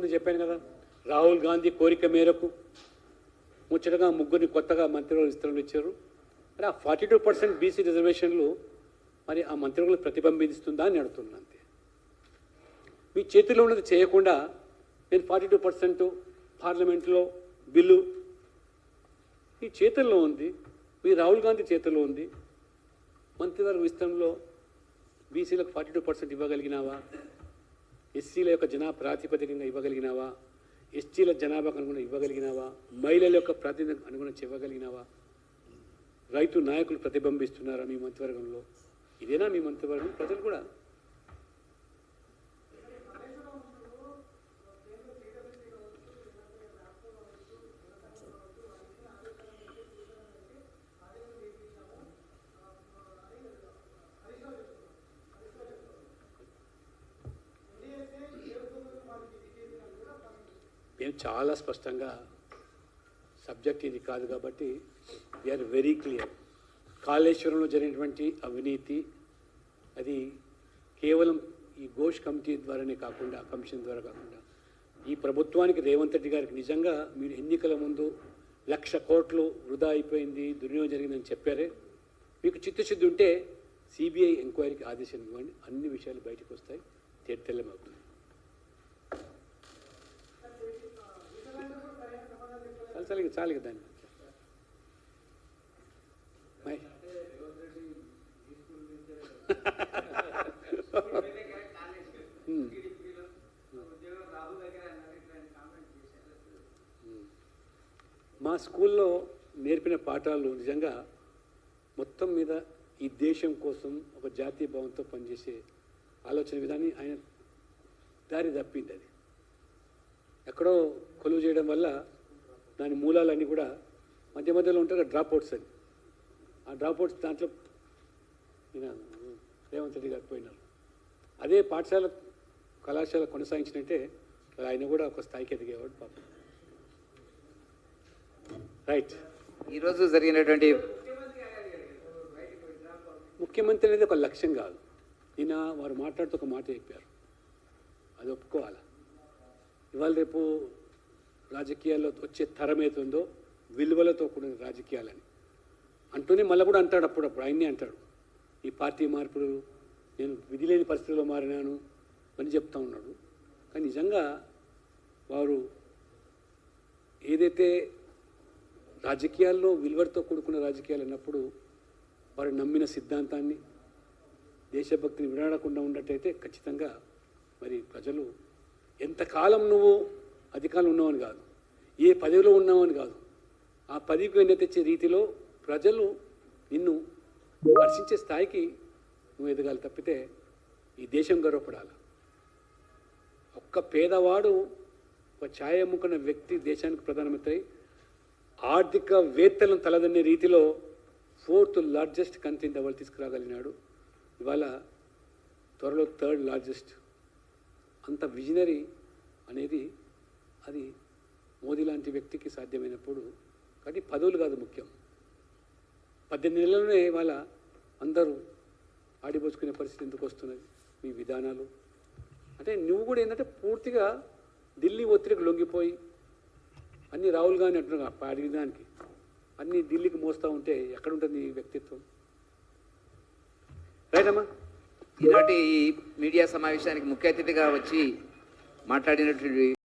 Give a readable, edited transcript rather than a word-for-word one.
ముందు చెప్పాను కదా, రాహుల్ గాంధీ కోరిక మేరకు ముచ్చటగా ముగ్గురిని కొత్తగా మంత్రివర్గ విస్తరణలు ఇచ్చారు. మరి ఆ 42% బీసీ రిజర్వేషన్లు మరి ఆ మంత్రివర్గం ప్రతిబింబిస్తుందా అని అడుగుతున్నాను. అంతే, మీ చేతిలో ఉన్నది చేయకుండా నేను 42% పార్లమెంట్లో బిల్లు మీ చేతుల్లో ఉంది, మీ రాహుల్ గాంధీ చేతుల్లో ఉంది. మంత్రివర్గ విస్తరణలో బీసీలకు 42% ఇవ్వగలిగినావా? ఎస్సీల యొక్క జనాభా ప్రాతిపదికంగా ఇవ్వగలిగినావా? ఎస్టీల జనాభాకు అనుగుణంగా ఇవ్వగలిగినావా? మహిళల యొక్క ప్రాతినిధ్యం అనుగుణంగా ఇవ్వగలిగినావా? రైతు నాయకులు ప్రతిబింబిస్తున్నారా మీ మంత్రివర్గంలో? ఇదేనా మీ మంత్రివర్గం? ప్రజలు కూడా మేము చాలా స్పష్టంగా, సబ్జెక్ట్ ఇది కాదు కాబట్టి వీఆర్ వెరీ క్లియర్. కాళేశ్వరంలో జరిగినటువంటి అవినీతి అది కేవలం ఈ ఘోష్ కమిటీ ద్వారానే కాకుండా, కమిషన్ ద్వారా కాకుండా, ఈ ప్రభుత్వానికి రేవంత్ రెడ్డి గారికి నిజంగా మీరు ఎన్నికల ముందు 1,00,000 కోట్లు వృధా అయిపోయింది, దుర్వినియోగం జరిగిందని చెప్పారే, మీకు చిత్తశుద్ధి ఉంటే సిబిఐ ఎంక్వైరీకి ఆదేశం ఇవ్వండి, అన్ని విషయాలు బయటకు వస్తాయి, తెల్లమవుతుంది. చాలు దాన్ని మా స్కూల్లో నేర్పిన పాఠాలు నిజంగా మొత్తం మీద ఈ దేశం కోసం ఒక జాతీయ భావంతో పనిచేసే ఆలోచన విధాన్ని ఆయన దారి తప్పింది. అది ఎక్కడో కొలువు చేయడం వల్ల దాని మూలాలన్నీ కూడా మధ్య మధ్యలో ఉంటారు డ్రాప్అవుట్స్ అని. ఆ డ్రాప్అవుట్స్ దాంట్లో రేవంత్ రెడ్డి గారు పోయినారు. అదే పాఠశాల కళాశాల కొనసాగించినట్టే ఆయన కూడా ఒక స్థాయికి ఎదిగేవాడు పాపం. రైట్. ఈరోజు జరిగినటువంటి ముఖ్యమంత్రి అనేది ఒక లక్ష్యం కాదు. ఈయన వారు మాట్లాడుతూ ఒక మాట చెప్పారు, అది ఒప్పుకోవాలి. ఇవాళ రేపు రాజకీయాల్లో వచ్చే తరం ఏతుందో విలువలతో కూడిన రాజకీయాలని అంటూనే మళ్ళీ కూడా అంటాడు, అప్పుడప్పుడు ఆయన్ని అంటాడు, ఈ పార్టీ మార్పులు నేను విధి లేని పరిస్థితుల్లో మారినాను అని చెప్తా ఉన్నాడు. కానీ నిజంగా వారు ఏదైతే రాజకీయాల్లో విలువలతో కూడుకున్న రాజకీయాలు అన్నప్పుడు వారు నమ్మిన సిద్ధాంతాన్ని, దేశభక్తిని వినాడకుండా ఉన్నట్టయితే ఖచ్చితంగా మరి ప్రజలు ఎంతకాలం నువ్వు అధికారంలో ఉన్నావని కాదు, ఏ పదవిలో ఉన్నావని కాదు, ఆ పదవికి వెన్న తెచ్చే రీతిలో ప్రజలు నిన్ను హర్షించే స్థాయికి నువ్వు ఎదగాలి తప్పితే ఈ దేశం గర్వపడాలి. ఒక్క పేదవాడు, ఒక ఛాయ అమ్ముకున్న వ్యక్తి దేశానికి ప్రధానమంత్రి ఆర్థికవేత్తలను తలదన్నే రీతిలో 4th largest country in the world తీసుకురాగలిగినాడు. ఇవాళ త్వరలో 3rd లార్జెస్ట్. అంత విజనరీ అనేది అది మోదీ లాంటి వ్యక్తికి సాధ్యమైనప్పుడు. కాబట్టి పదవులు కాదు ముఖ్యం. 18 నెలల్లోనే ఇవాళ అందరూ ఆడిపోసుకునే పరిస్థితి ఎందుకు వస్తున్నది? మీ విధానాలు అంటే నువ్వు కూడా ఏంటంటే పూర్తిగా ఢిల్లీ ఒత్తిడికి లొంగిపోయి అన్ని రాహుల్ గాంధీ అంటున్నారు అడిగిన దానికి అన్ని ఢిల్లీకి మోస్తూ ఉంటే ఎక్కడుంటుంది ఈ వ్యక్తిత్వం? రైట్ అమ్మా. ఈనాటి మీడియా సమావేశానికి ముఖ్య అతిథిగా వచ్చి మాట్లాడినటువంటి